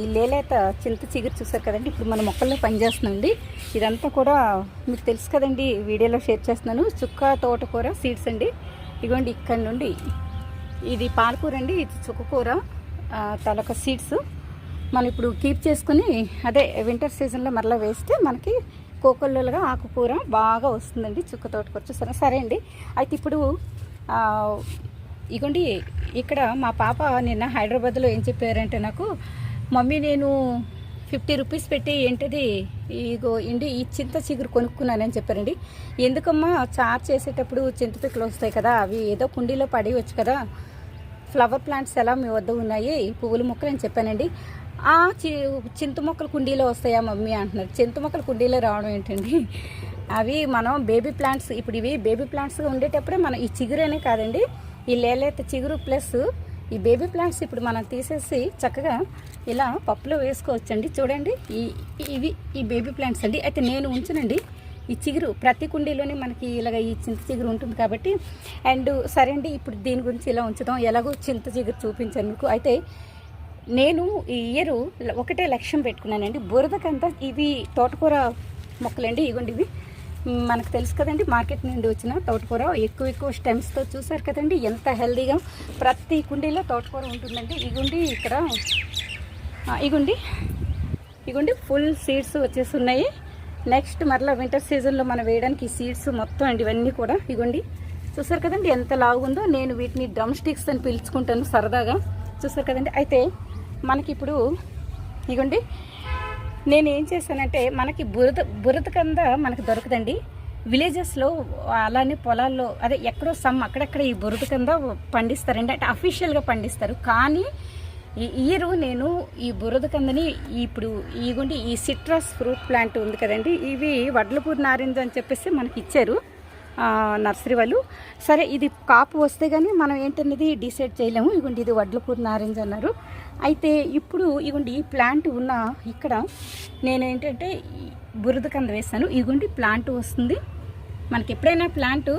ఈ లేలేత చింత చిగురు చూసారు కదండి. ఇప్పుడు మన మొక్కల్లో పనిచేస్తుందండి. ఇదంతా కూడా మీకు తెలుసు కదండి, వీడియోలో షేర్ చేస్తున్నాను. చుక్క తోటకూర సీడ్స్ అండి. ఇదిగోండి ఇక్కడ నుండి ఇది పాలకూర అండి, ఇది చుక్కకూర తలక సీడ్స్ మనం ఇప్పుడు కీప్ చేసుకుని అదే వింటర్ సీజన్లో మరలా వేస్తే మనకి కోకొల్లలుగా ఆకుకూర బాగా వస్తుందండి. చుక్క తోటకూర చూసారా. సరే అండి, అయితే ఇప్పుడు ఇగోండి ఇక్కడ మా పాప నిన్న హైదరాబాద్లో ఏం చెప్పారంటే, నాకు మమ్మీ నేను 50 రూపీస్ పెట్టి ఏంటిది ఇగో ఇండి ఈ చింత చిగురు కొనుక్కున్నానని చెప్పారండి. ఎందుకమ్మా చార్జ్ చేసేటప్పుడు చింతపిక్కలు వస్తాయి కదా, అవి ఏదో కుండీలో పడేయవచ్చు కదా, ఫ్లవర్ ప్లాంట్స్ ఎలా మీ వద్ద ఉన్నాయి పువ్వుల మొక్కలు అని చెప్పానండి. చింత మొక్కలు కుండీలో వస్తాయా మమ్మీ అంటున్నారు. చింత మొక్కలు కుండీలో రావడం ఏంటండి, అవి మనం బేబీ ప్లాంట్స్, ఇప్పుడు ఇవి బేబీ ప్లాంట్స్గా ఉండేటప్పుడే మనం ఈ చిగురనే కాదండి, ఈ లేలేత చిగురు ప్లస్ ఈ బేబీ ప్లాంట్స్ ఇప్పుడు మనం తీసేసి చక్కగా ఇలా పప్పులో వేసుకోవచ్చండి. చూడండి ఇవి ఈ బేబీ ప్లాంట్స్ అండి. అయితే నేను ఉంచనండి ఈ చిగురు ప్రతి కుండీలోనే మనకి ఇలాగ ఈ చింత చిగురు ఉంటుంది కాబట్టి. అండ్ సరే అండి, ఇప్పుడు దీని గురించి ఇలా ఉంచుదాం. ఎలాగో చింత చిగురు చూపించాను మీకు. అయితే నేను ఈ ఇయర్ ఒకటే లక్ష్యం పెట్టుకున్నానండి, బురదకంతా ఇవి తోటకూర మొక్కలండి. ఇవ్వండి ఇవి మనకు తెలుసు కదండి, మార్కెట్ నుండి వచ్చిన తోటకూర ఎక్కువ స్టెమ్స్తో చూసారు కదండి, ఎంత హెల్దీగా ప్రతి కుండీలో తోటకూర ఉంటుందండి. ఇగుండి ఇక్కడ ఇగుండి ఫుల్ సీడ్స్ వచ్చేస్తున్నాయి. నెక్స్ట్ మరలా వింటర్ సీజన్లో మనం వేయడానికి ఈ సీడ్స్ మొత్తం అండి ఇవన్నీ కూడా ఇగుండి చూసారు కదండి ఎంత లాగుందో. నేను వీటిని డ్రమ్ స్టిక్స్ అని పిలుచుకుంటాను సరదాగా, చూసారు కదండి. అయితే మనకి ఇప్పుడు ఇగుండి నేను ఏం చేశానంటే, మనకి బురద కింద మనకు దొరకదండి విలేజెస్లో, అలానే పొలాల్లో అదే ఎక్కడో అక్కడెక్కడ ఈ బురద కింద పండిస్తారండి, అంటే అఫీషియల్గా పండిస్తారు. కానీ ఈ ఇయర్ నేను ఈ బురద కిందని ఇప్పుడు ఇగోండి ఈ సిట్రస్ ఫ్రూట్ ప్లాంట్ ఉంది కదండి, ఇవి వడ్లపూడి నారింజ అని చెప్పేసి మనకి ఇచ్చారు నర్సరీ వాళ్ళు. సరే ఇది కాపు వస్తే కానీ మనం ఏంటనేది డిసైడ్ చేయలేము. ఇగోండి ఇది వడ్లపూడి నారింజ అన్నారు. అయితే ఇప్పుడు ఇగోండి ఈ ప్లాంట్ ఉన్న ఇక్కడ నేను ఏంటంటే బురద కింద వేస్తాను. ఇగోండి ప్లాంట్ వస్తుంది మనకి. ఎప్పుడైనా ప్లాంట్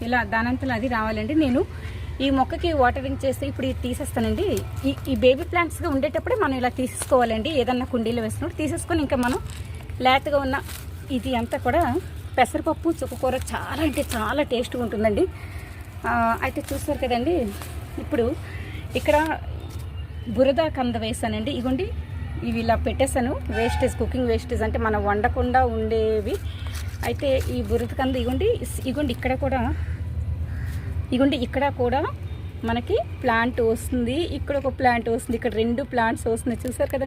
ఇలా దానంతలో అది రావాలండి. నేను ఈ మొక్కకి వాటరింగ్ చేస్తే ఇప్పుడు ఇది తీసేస్తానండి. ఈ బేబీ ప్లాంట్స్గా ఉండేటప్పుడే మనం ఇలా తీసేసుకోవాలండి. ఏదన్నా కుండీలో వేసినప్పుడు తీసేసుకొని ఇంకా మనం లేతగా ఉన్న ఇది అంతా కూడా పెసరపప్పు చుక్కకూర చాలా అంటే చాలా టేస్ట్గా ఉంటుందండి. అయితే చూస్తారు కదండి, ఇప్పుడు ఇక్కడ బురద కంద వేసానండి. ఇగోండి ఇవి ఇలా పెట్టేశాను. వేస్టేజ్, కుకింగ్ వేస్టేజ్ అంటే మనం వండకుండా ఉండేవి. అయితే ఈ బురద కంద ఇగోండి ఇక్కడ కూడా మనకి ప్లాంట్ వస్తుంది, ఇక్కడ ఒక ప్లాంట్ వస్తుంది, ఇక్కడ 2 ప్లాంట్స్ వస్తున్నాయి చూసారు కదా.